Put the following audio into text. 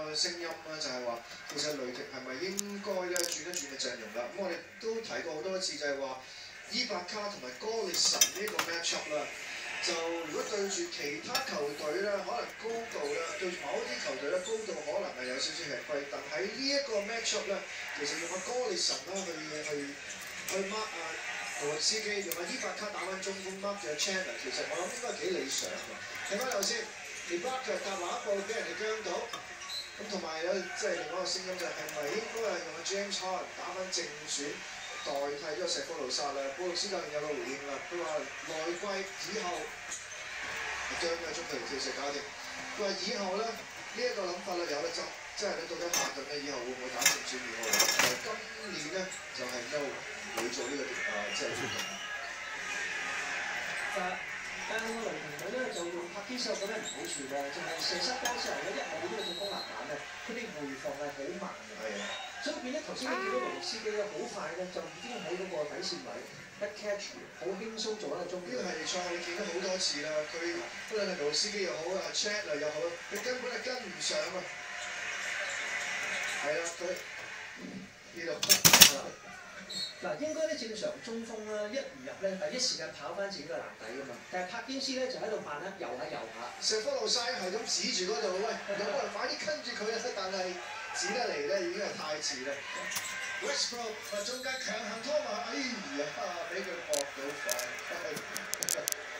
個聲音啦，就係話其實雷霆係咪應該咧轉一轉嘅陣容啦？咁我哋都提過好多次，就係話伊巴卡同埋哥列神呢個 matchup 啦。就如果對住其他球隊咧，可能高度咧，對住某啲球隊咧，高度可能係有少少吃虧，但喺呢一個 matchup 咧，其實用阿哥列神啦去 mark 啊俄羅斯基，用阿伊巴卡打翻中鋒 mark 嘅 Chandler， 其實我諗應該幾理想㗎。睇翻頭先 l e b r o n 就搭埋一步俾人哋僵到，咁同埋有即係另外一個聲音就係咪應該係用阿 James Harden 打翻正選？代替咗石科魯薩啦，布魯斯教練有個回應啦，佢話內季以後將嘅中距離跳射搞掂，佢話以後咧呢一個諗法咧有得執，即係你到底下頓咧以後會唔會打正選2號？今年咧就係 no 會做呢個即係決定。但係我雷霆隊咧就用帕基士，我覺得唔好處嘅，就係射失波之後咧，一冇呢個進攻籃板咧，佢哋回防係好慢嘅。係啊。所以變咗頭先你見到俄羅斯基咧，好快咧就已經喺嗰個底線位一 catch 好輕鬆做一個中距。呢個係賽你見到好多次啦，佢不論係俄羅斯基又好啊 Chandler 又好，佢根本係跟唔上啊。係啦，佢呢度。嗱，應該咧正常中鋒啦，一唔入咧，第一時間跑翻自己個籃底㗎嘛。但係柏堅斯咧就喺度慢一遊下。石科魯曬係咁指住嗰度，喂，有冇人快啲跟住佢啊？但係指得嚟咧已經係太遲啦。Westbrook 中間強行拖埋，哎呀，俾佢搏到快。